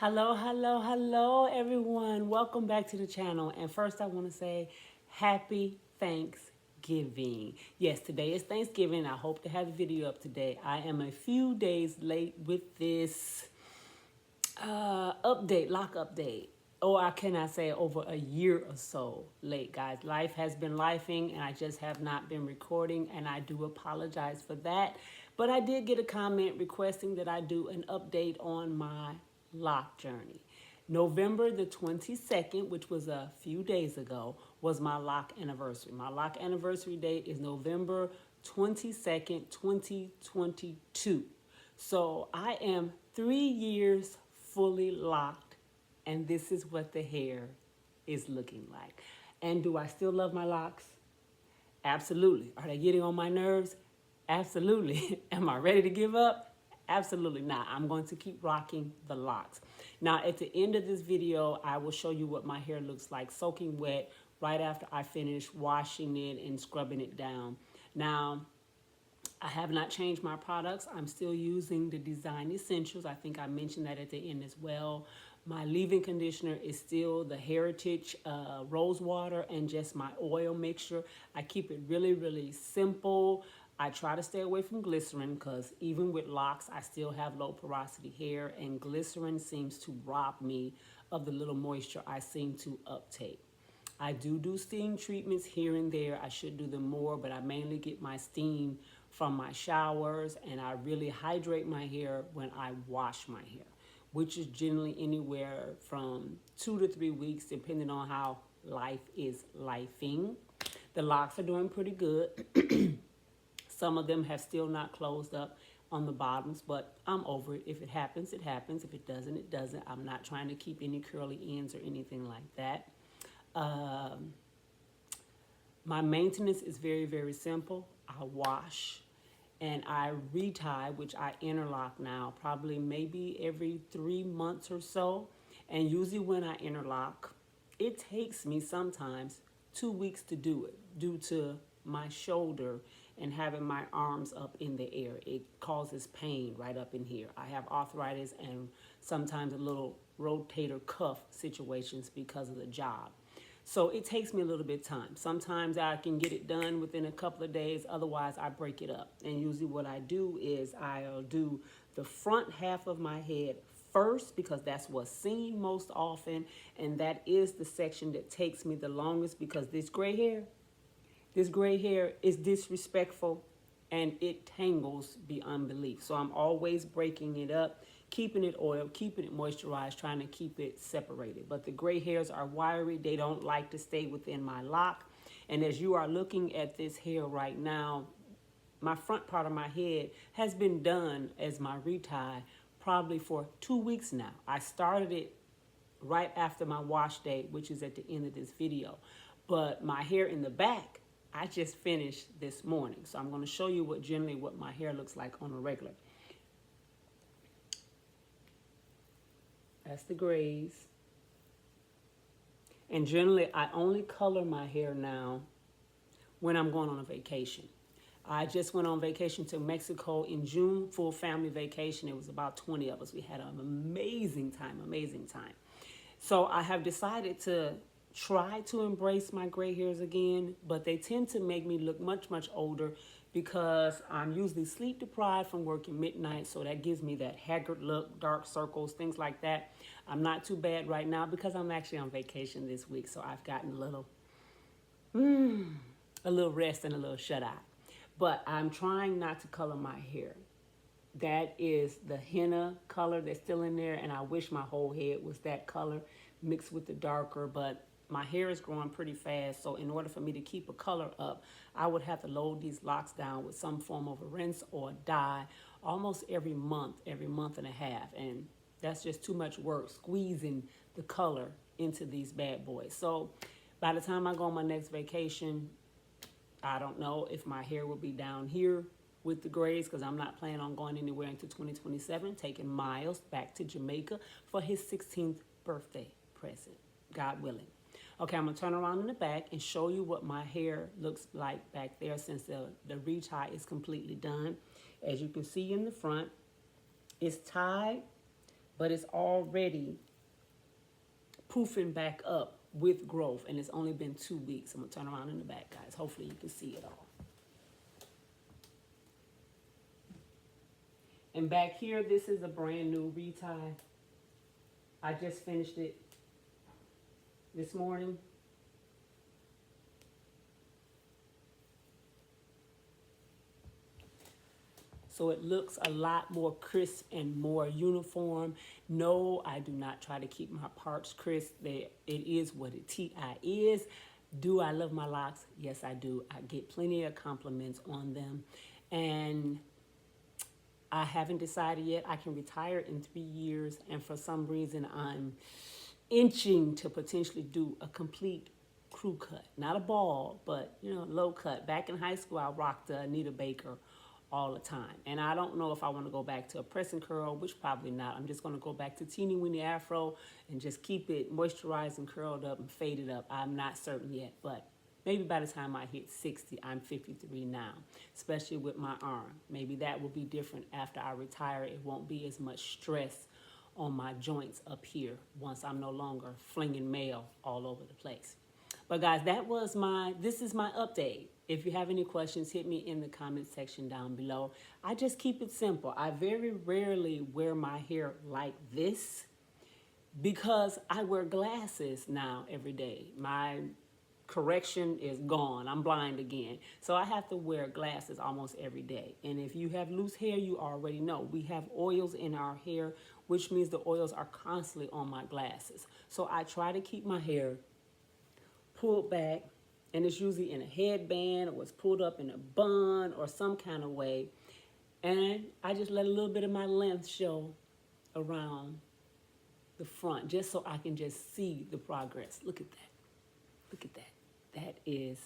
Hello, hello, hello, everyone. Welcome back to the channel. And first, I want to say happy Thanksgiving. Yes, today is Thanksgiving. I hope to have the video up today. I am a few days late with this lock update. Or I cannot say over a year or so late, guys. Life has been lifing, and I just have not been recording, and I do apologize for that. But I did get a comment requesting that I do an update on my lock journey. November the 22nd, which was a few days ago, was my lock anniversary. My lock anniversary date is November 22nd, 2022. So I am 3 years fully locked, and this is what the hair is looking like. And do I still love my locks? Absolutely. Are they getting on my nerves? Absolutely. Am I ready to give up? Absolutely not. I'm going to keep rocking the locks. Now, at the end of this video, I will show you what my hair looks like soaking wet right after I finish washing it and scrubbing it down. Now, I have not changed my products. I'm still using the Design Essentials. I think I mentioned that at the end as well. My leave-in conditioner is still the Heritage Rose Water and just my oil mixture. I keep it really, really simple. I try to stay away from glycerin because even with locks, I still have low porosity hair, and glycerin seems to rob me of the little moisture I seem to uptake. I do steam treatments here and there. I should do them more, but I mainly get my steam from my showers, and I really hydrate my hair when I wash my hair, which is generally anywhere from 2 to 3 weeks, depending on how life is lifing. The locks are doing pretty good. Some of them have still not closed up on the bottoms, but I'm over it. If it happens, it happens. If it doesn't, it doesn't. I'm not trying to keep any curly ends or anything like that. My maintenance is very, very simple. I wash and I retie, which I interlock now, probably maybe every 3 months or so. And usually when I interlock, it takes me sometimes 2 weeks to do it due to my shoulder and having my arms up in the air. It causes pain right up in here. I have arthritis and sometimes a little rotator cuff situations because of the job. So it takes me a little bit of time. Sometimes I can get it done within a couple of days. Otherwise, I break it up. And usually what I do is I'll do the front half of my head first because that's what's seen most often. And that is the section that takes me the longest because this gray hair is disrespectful and it tangles beyond belief. So I'm always breaking it up, keeping it oiled, keeping it moisturized, trying to keep it separated. But the gray hairs are wiry. They don't like to stay within my lock. And as you are looking at this hair right now, my front part of my head has been done as my retie probably for 2 weeks now. I started it right after my wash day, which is at the end of this video. But my hair in the back, I just finished this morning. So I'm going to show you what my hair looks like on a regular. That's the grays. And generally, I only color my hair now when I'm going on a vacation. I just went on vacation to Mexico in June, full family vacation. It was about 20 of us. We had an amazing time, amazing time. So I have decided to try to embrace my gray hairs again, but they tend to make me look much, much older because I'm usually sleep deprived from working midnight, so that gives me that haggard look, dark circles, things like that. I'm not too bad right now because I'm actually on vacation this week, so I've gotten a little rest and a little shut-eye. But I'm trying not to color my hair. That is the henna color that's still in there, and I wish my whole head was that color mixed with the darker, but my hair is growing pretty fast, so in order for me to keep a color up, I would have to load these locks down with some form of a rinse or a dye almost every month and a half, and that's just too much work squeezing the color into these bad boys. So by the time I go on my next vacation, I don't know if my hair will be down here with the grays because I'm not planning on going anywhere until 2027, taking Miles back to Jamaica for his 16th birthday present, God willing. Okay, I'm going to turn around in the back and show you what my hair looks like back there since the retie is completely done. As you can see in the front, it's tied but it's already poofing back up with growth, and it's only been 2 weeks. I'm gonna turn around in the back, guys. Hopefully you can see it all. And back here, this is a brand new retie. I just finished it this morning. So it looks a lot more crisp and more uniform. No, I do not try to keep my parts crisp. It is what it is. Do I love my locks? Yes, I do. I get plenty of compliments on them. And I haven't decided yet. I can retire in 3 years. And for some reason, I'm inching to potentially do a complete crew cut. Not a ball, but, you know, low cut. Back in high school, I rocked Anita Baker all the time. And I don't know if I want to go back to a press and curl, which probably not. I'm just going to go back to teeny weeny afro and just keep it moisturized and curled up and faded up. I'm not certain yet, but maybe by the time I hit 60, I'm 53 now, especially with my arm. Maybe that will be different after I retire. It won't be as much stress on my joints up here once I'm no longer flinging mail all over the place. But guys, this is my update. If you have any questions, hit me in the comment section down below. I just keep it simple. I very rarely wear my hair like this because I wear glasses now every day. My correction is gone. I'm blind again. So I have to wear glasses almost every day. And if you have loose hair, you already know. We have oils in our hair, which means the oils are constantly on my glasses. So I try to keep my hair pulled back, and it's usually in a headband or it's pulled up in a bun or some kind of way. And I just let a little bit of my length show around the front just so I can just see the progress. Look at that. Look at that. That is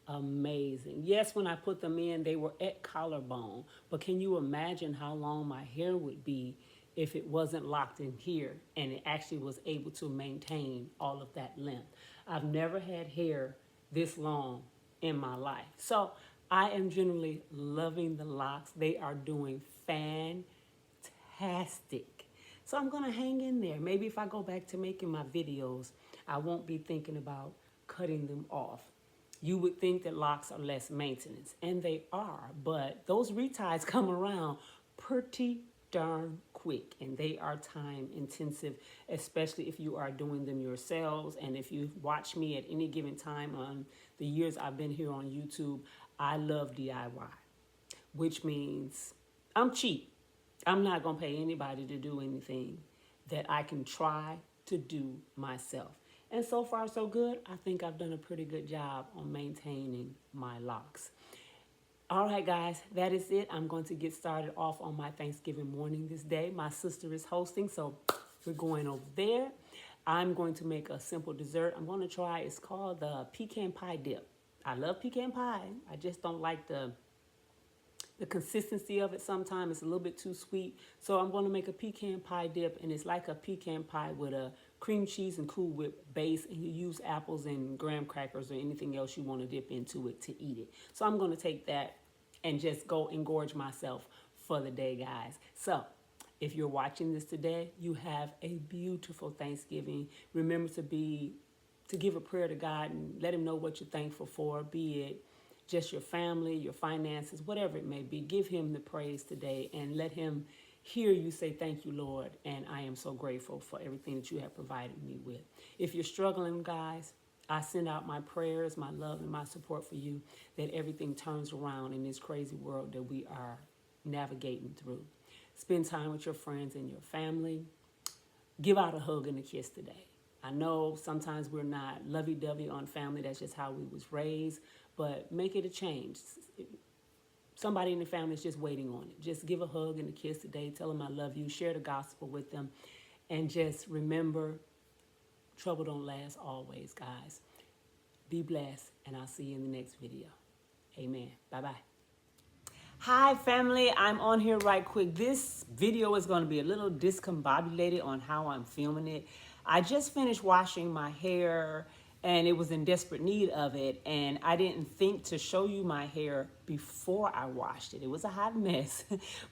amazing. Yes, when I put them in, they were at collarbone, but can you imagine how long my hair would be if it wasn't locked in here and it actually was able to maintain all of that length? I've never had hair this long in my life. So I am generally loving the locks. They are doing fantastic. So I'm gonna hang in there. Maybe if I go back to making my videos, I won't be thinking about cutting them off. You would think that locks are less maintenance, and they are, but those reties come around pretty darn quick, and they are time intensive, especially if you are doing them yourselves. And if you watch me at any given time on the years I've been here on YouTube, I love DIY, which means I'm cheap. I'm not gonna pay anybody to do anything that I can try to do myself. And so far so good. I think I've done a pretty good job on maintaining my locks. All right, guys, that is it. I'm going to get started off on my Thanksgiving morning this day. My sister is hosting, so we're going over there. I'm going to make a simple dessert. I'm going to try, it's called the pecan pie dip. I love pecan pie. I just don't like the consistency of it sometimes. It's a little bit too sweet. So I'm going to make a pecan pie dip, and it's like a pecan pie with a cream cheese and Cool Whip base, and you use apples and graham crackers or anything else you want to dip into it to eat it. So I'm going to take that and just go and gorge myself for the day, guys. So if you're watching this today, you have a beautiful Thanksgiving. Remember to give a prayer to God and let him know what you're thankful for, be it just your family, your finances, whatever it may be. Give him the praise today and let him hear you say, thank you, Lord, and I am so grateful for everything that you have provided me with. If you're struggling, guys, I send out my prayers, my love, and my support for you, that everything turns around in this crazy world that we are navigating through. Spend time with your friends and your family. Give out a hug and a kiss today. I know sometimes we're not lovey-dovey on family. That's just how we was raised, but make it a change. Somebody in the family is just waiting on it. Just give a hug and a kiss today. Tell them I love you. Share the gospel with them. And just remember, trouble don't last always, guys. Be blessed, and I'll see you in the next video. Amen. Bye-bye. Hi, family. I'm on here right quick. This video is going to be a little discombobulated on how I'm filming it. I just finished washing my hair, and it was in desperate need of it. And I didn't think to show you my hair before I washed it. It was a hot mess.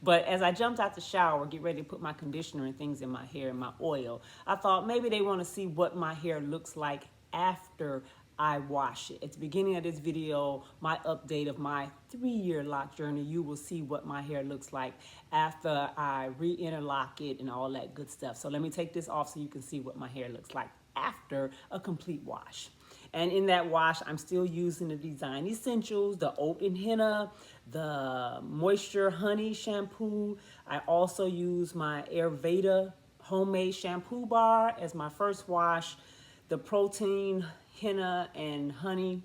But as I jumped out the shower, get ready to put my conditioner and things in my hair and my oil, I thought maybe they want to see what my hair looks like after I wash it. At the beginning of this video, my update of my 3-year lock journey, you will see what my hair looks like after I re-interlock it and all that good stuff. So let me take this off so you can see what my hair looks like after a complete wash. And in that wash, I'm still using the Design Essentials, the Oat and Henna, the Moisture Honey shampoo. I also use my Ayurveda homemade shampoo bar as my first wash, the Protein Henna and Honey,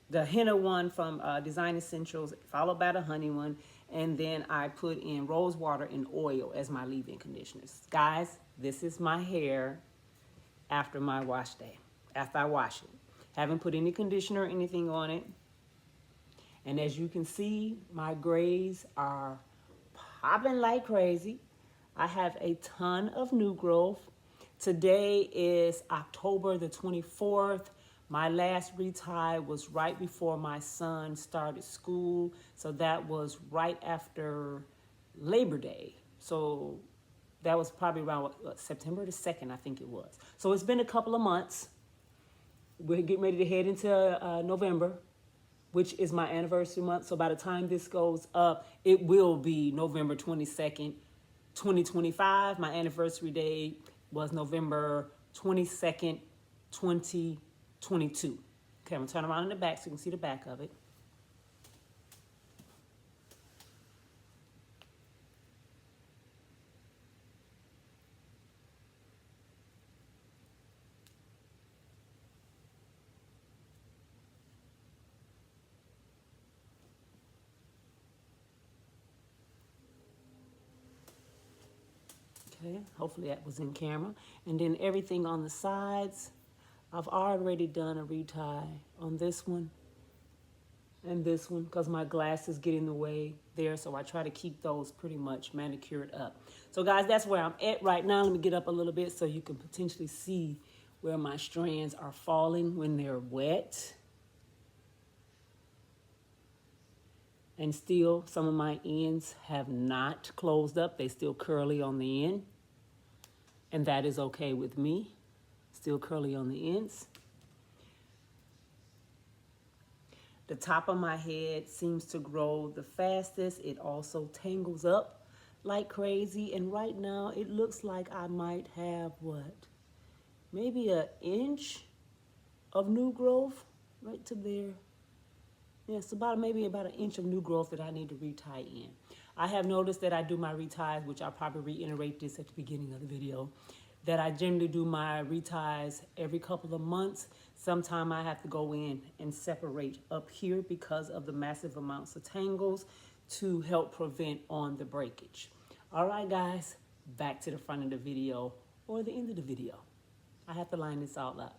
the Henna one from Design Essentials, followed by the honey one, and then I put in rose water and oil as my leave-in conditioners. Guys, this is my hair after my wash day, after I wash it. Haven't put any conditioner or anything on it. And as you can see, my grays are popping like crazy. I have a ton of new growth. Today is October the 24th. My last retie was right before my son started school. So that was right after Labor Day. So that was probably around September the 2nd, I think it was. So it's been a couple of months. We're getting ready to head into November, which is my anniversary month. So by the time this goes up, it will be November 22nd, 2025. My anniversary day was November 22nd, 2022. Okay, I'm gonna turn around in the back so you can see the back of it. Okay, hopefully that was in camera. And then everything on the sides, I've already done a retie on this one and this one because my glasses get in the way there. So I try to keep those pretty much manicured up. So guys, that's where I'm at right now. Let me get up a little bit so you can potentially see where my strands are falling when they're wet. And still, some of my ends have not closed up. They still curly on the end. And that is okay with me. Still curly on the ends. The top of my head seems to grow the fastest. It also tangles up like crazy. And right now, it looks like I might have, what? Maybe an inch of new growth right to there. Yes, maybe about an inch of new growth that I need to retie in. I have noticed that I do my reties, which I'll probably reiterate this at the beginning of the video, that I generally do my reties every couple of months. Sometime I have to go in and separate up here because of the massive amounts of tangles to help prevent on the breakage. All right, guys, back to the front of the video or the end of the video. I have to line this all up.